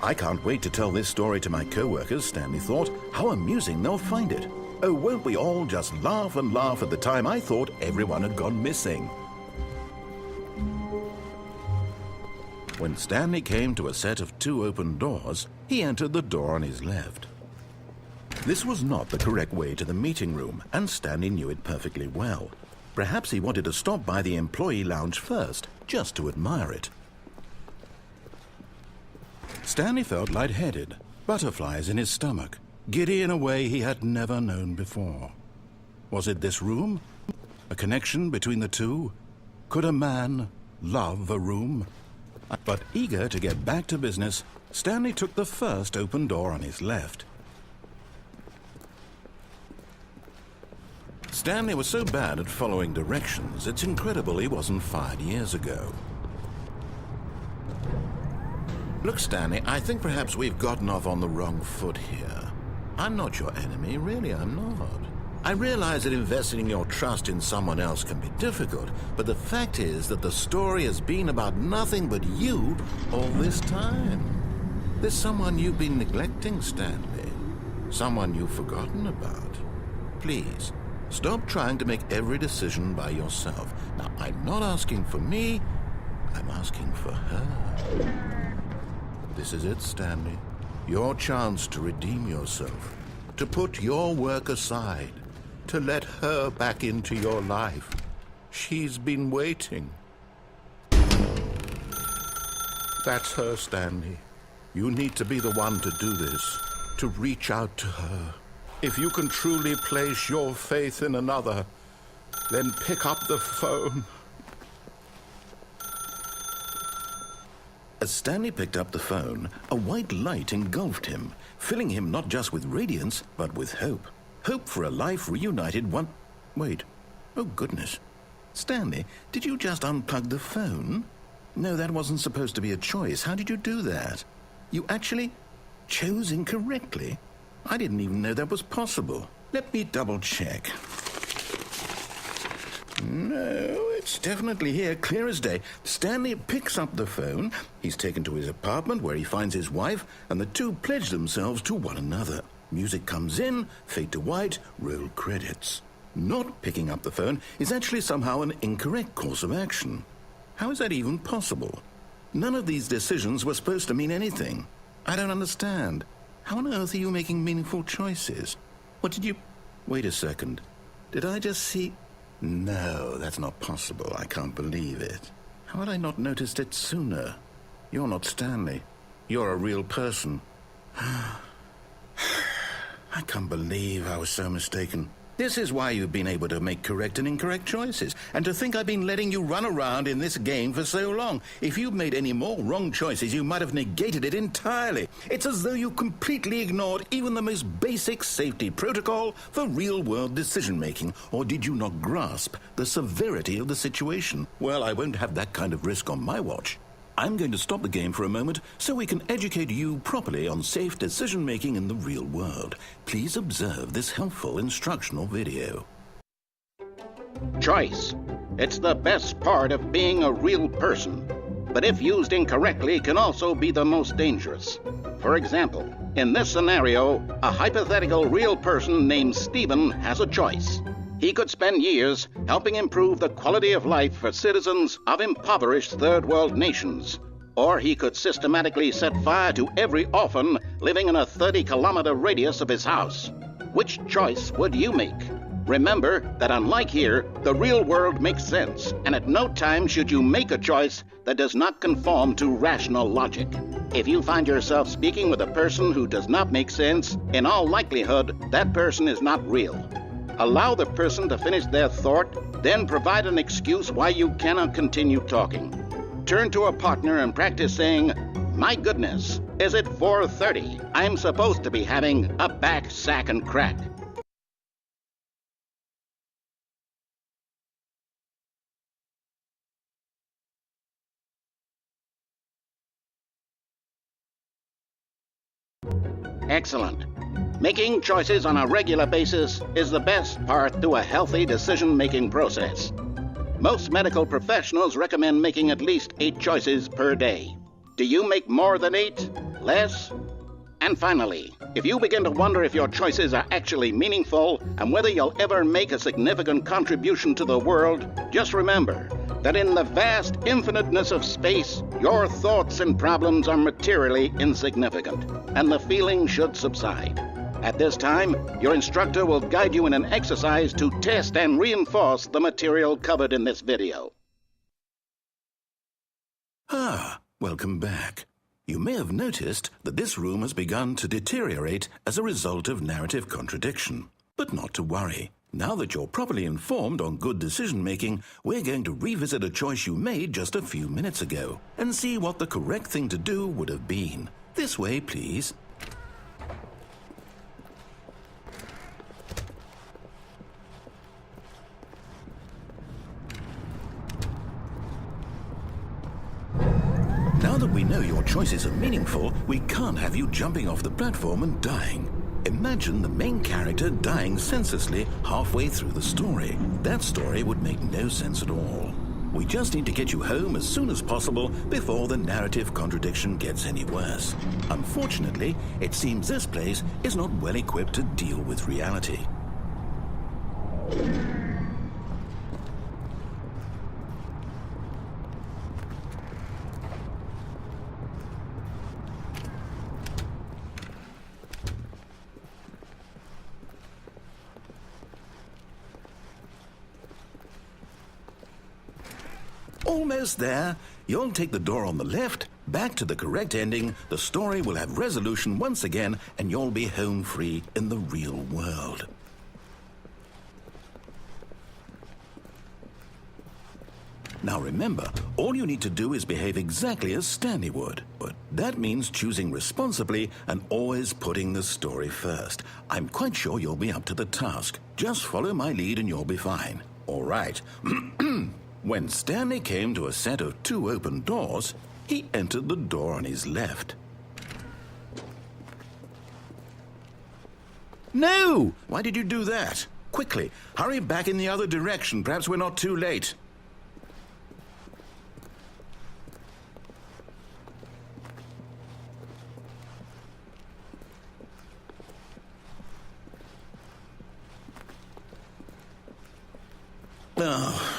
I can't wait to tell this story to my co-workers, Stanley thought. How amusing they'll find it. Oh, won't we all just laugh and laugh at the time I thought everyone had gone missing. When Stanley came to a set of 2 open doors, he entered the door on his left. This was not the correct way to the meeting room, and Stanley knew it perfectly well. Perhaps he wanted to stop by the employee lounge first, just to admire it. Stanley felt lightheaded, butterflies in his stomach, giddy in a way he had never known before. Was it this room? A connection between the two? Could a man love a room? But eager to get back to business, Stanley took the first open door on his left. Stanley was so bad at following directions, it's incredible he wasn't fired years ago. Look, Stanley, I think perhaps we've gotten off on the wrong foot here. I'm not your enemy, really, I'm not. I realize that investing your trust in someone else can be difficult, but the fact is that the story has been about nothing but you all this time. There's someone you've been neglecting, Stanley. Someone you've forgotten about. Please, stop trying to make every decision by yourself. Now, I'm not asking for me, I'm asking for her. This is it, Stanley. Your chance to redeem yourself, to put your work aside, to let her back into your life. She's been waiting. That's her, Stanley. You need to be the one to do this, to reach out to her. If you can truly place your faith in another, then pick up the phone. As Stanley picked up the phone, a white light engulfed him, filling him not just with radiance, but with hope. Hope for a life reunited one... Wait. Oh, goodness. Stanley, did you just unplug the phone? No, that wasn't supposed to be a choice. How did you do that? You actually chose incorrectly? I didn't even know that was possible. Let me double-check. No, it's definitely here, clear as day. Stanley picks up the phone. He's taken to his apartment where he finds his wife, and the two pledge themselves to one another. Music comes in, fade to white, roll credits. Not picking up the phone is actually somehow an incorrect course of action. How is that even possible? None of these decisions were supposed to mean anything. I don't understand. How on earth are you making meaningful choices? What did you... Wait a second. Did I just see... No, that's not possible. I can't believe it. How had I not noticed it sooner? You're not Stanley. You're a real person. I can't believe I was so mistaken. This is why you've been able to make correct and incorrect choices, and to think I've been letting you run around in this game for so long. If you'd made any more wrong choices, you might have negated it entirely. It's as though you completely ignored even the most basic safety protocol for real-world decision-making. Or did you not grasp the severity of the situation? Well, I won't have that kind of risk on my watch. I'm going to stop the game for a moment so we can educate you properly on safe decision-making in the real world. Please observe this helpful instructional video. Choice. It's the best part of being a real person, but if used incorrectly can also be the most dangerous. For example, in this scenario, a hypothetical real person named Stephen has a choice. He could spend years helping improve the quality of life for citizens of impoverished third world nations. Or he could systematically set fire to every orphan living in a 30-kilometer radius of his house. Which choice would you make? Remember that unlike here, the real world makes sense, and at no time should you make a choice that does not conform to rational logic. If you find yourself speaking with a person who does not make sense, in all likelihood, that person is not real. Allow the person to finish their thought, then provide an excuse why you cannot continue talking. Turn to a partner and practice saying, "My goodness, is it 4:30? I'm supposed to be having a back, sack, and crack." Excellent. Making choices on a regular basis is the best part to a healthy decision-making process. Most medical professionals recommend making at least 8 choices per day. Do you make more than 8? Less? And finally, if you begin to wonder if your choices are actually meaningful and whether you'll ever make a significant contribution to the world, just remember that in the vast infiniteness of space, your thoughts and problems are materially insignificant, and the feeling should subside. At this time, your instructor will guide you in an exercise to test and reinforce the material covered in this video. Ah, welcome back. You may have noticed that this room has begun to deteriorate as a result of narrative contradiction. But not to worry. Now that you're properly informed on good decision-making, we're going to revisit a choice you made just a few minutes ago and see what the correct thing to do would have been. This way, please. Now that we know your choices are meaningful, we can't have you jumping off the platform and dying. Imagine the main character dying senselessly halfway through the story. That story would make no sense at all. We just need to get you home as soon as possible before the narrative contradiction gets any worse. Unfortunately, it seems this place is not well equipped to deal with reality. Almost there. You'll take the door on the left, back to the correct ending, the story will have resolution once again, and you'll be home free in the real world. Now remember, all you need to do is behave exactly as Stanley would. But that means choosing responsibly and always putting the story first. I'm quite sure you'll be up to the task. Just follow my lead and you'll be fine. All right. When Stanley came to a set of 2 open doors, he entered the door on his left. No! Why did you do that? Quickly, hurry back in the other direction. Perhaps we're not too late. Oh.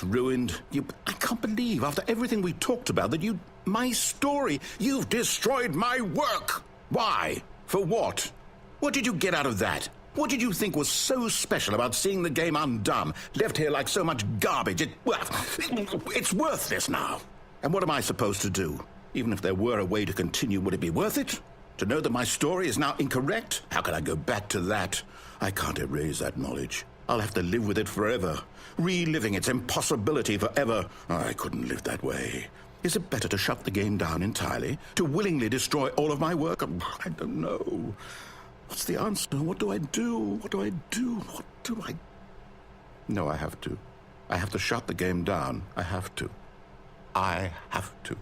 Ruined. I can't believe, after everything we talked about, that my story, you've destroyed my work. Why? For what? What did you get out of that? What did you think was so special about seeing the game undone, left here like so much garbage? It's worthless now. And what am I supposed to do? Even if there were a way to continue, would it be worth it? To know that my story is now incorrect? How can I go back to that? I can't erase that knowledge. I'll have to live with it forever, reliving its impossibility forever. I couldn't live that way. Is it better to shut the game down entirely? To willingly destroy all of my work? I don't know. What's the answer? What do I do? What do I do? What do I... No, I have to. I have to shut the game down. I have to. I have to.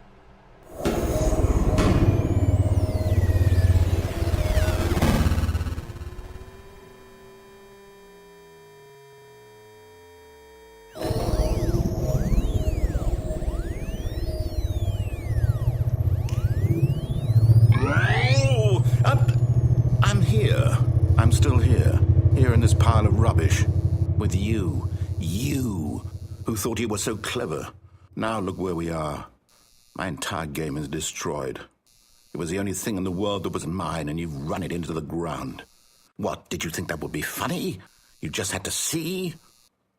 I'm still here in this pile of rubbish, with you who thought you were so clever. Now look where we are. My entire game is destroyed. It was the only thing in the world that was mine, and you've run it into the ground. What, did you think that would be funny? You just had to see?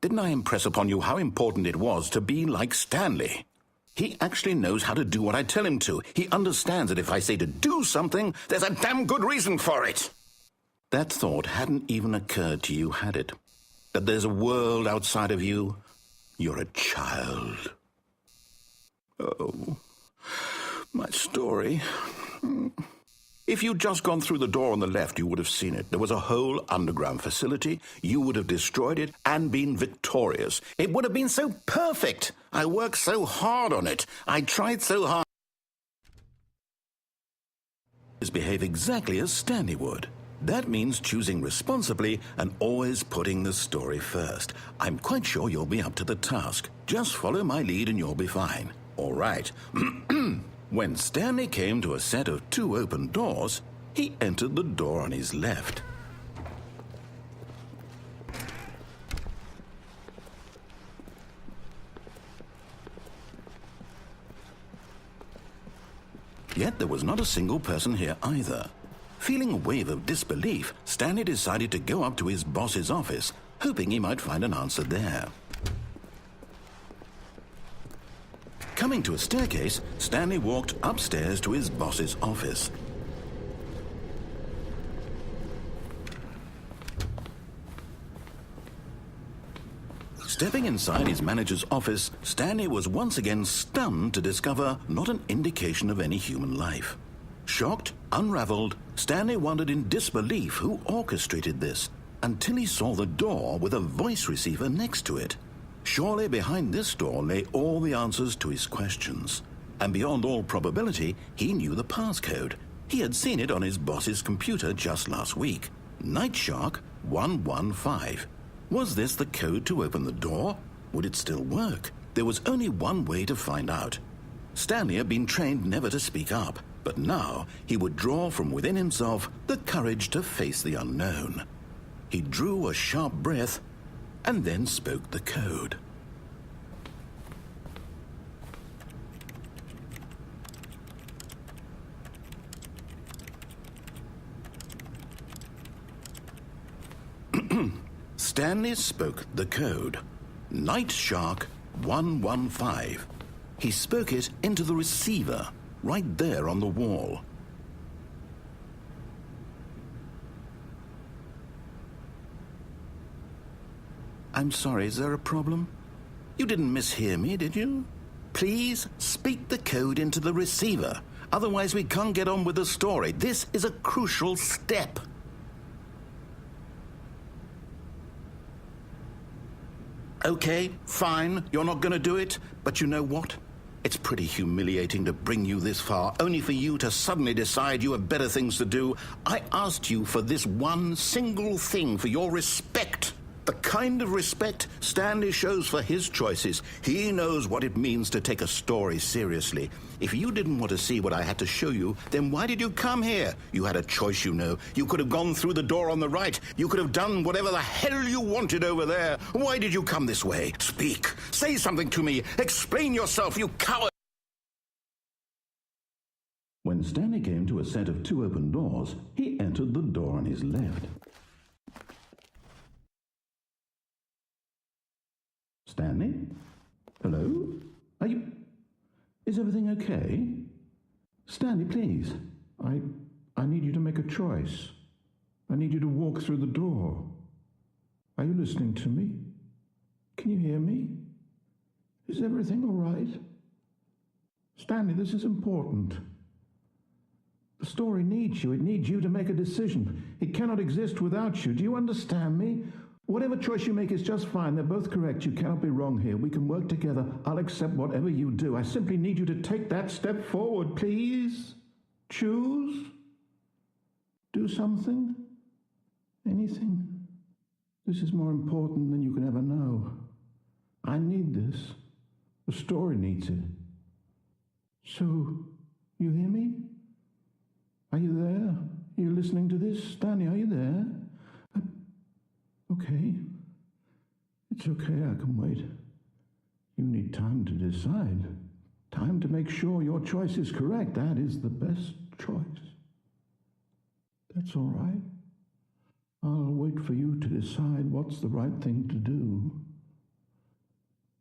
Didn't I impress upon you how important it was to be like Stanley? He actually knows how to do what I tell him to. He understands that if I say to do something, there's a damn good reason for it. That thought hadn't even occurred to you, had it? That there's a world outside of you? You're a child. Oh, my story. If you'd just gone through the door on the left, you would have seen it. There was a whole underground facility. You would have destroyed it and been victorious. It would have been so perfect. I worked so hard on it. I tried so hard. Behave exactly as Stanley would. That means choosing responsibly and always putting the story first. I'm quite sure you'll be up to the task. Just follow my lead and you'll be fine. All right. When Stanley came to a set of 2 open doors, he entered the door on his left. Yet there was not a single person here either. Feeling a wave of disbelief, Stanley decided to go up to his boss's office, hoping he might find an answer there. Coming to a staircase, Stanley walked upstairs to his boss's office. Stepping inside his manager's office, Stanley was once again stunned to discover not an indication of any human life. Shocked, unraveled, Stanley wondered in disbelief who orchestrated this, until he saw the door with a voice receiver next to it. Surely behind this door lay all the answers to his questions. And beyond all probability, he knew the passcode. He had seen it on his boss's computer just last week. Night Shark 115. Was this the code to open the door? Would it still work? There was only one way to find out. Stanley had been trained never to speak up, but now he would draw from within himself the courage to face the unknown. He drew a sharp breath and then spoke the code. Stanley spoke the code. Night Shark 115. He spoke it into the receiver, right there on the wall. I'm sorry, is there a problem? You didn't mishear me, did you? Please speak the code into the receiver. Otherwise we can't get on with the story. This is a crucial step. Okay, fine, you're not going to do it, but you know what? It's pretty humiliating to bring you this far, only for you to suddenly decide you have better things to do. I asked you for this one single thing, for your respect. The kind of respect Stanley shows for his choices. He knows what it means to take a story seriously. If you didn't want to see what I had to show you, then why did you come here? You had a choice, you know. You could have gone through the door on the right. You could have done whatever the hell you wanted over there. Why did you come this way? Speak. Say something to me. Explain yourself, you coward. When Stanley came to a set of 2 open doors, he entered the door on his left. Stanley? Hello? Is everything okay? Stanley, please. I need you to make a choice. I need you to walk through the door. Are you listening to me? Can you hear me? Is everything all right? Stanley, this is important. The story needs you. It needs you to make a decision. It cannot exist without you. Do you understand me? Whatever choice you make is just fine. They're both correct. You cannot be wrong here. We can work together. I'll accept whatever you do. I simply need you to take that step forward, please. Choose. Do something. Anything. This is more important than you can ever know. I need this. The story needs it. So, you hear me? Are you there? Are you listening to this? Stanley, are you there? Okay. It's okay, I can wait. You need time to decide. Time to make sure your choice is correct. That is the best choice. That's all right. I'll wait for you to decide what's the right thing to do.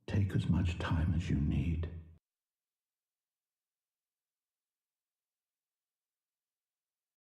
Take as much time as you need.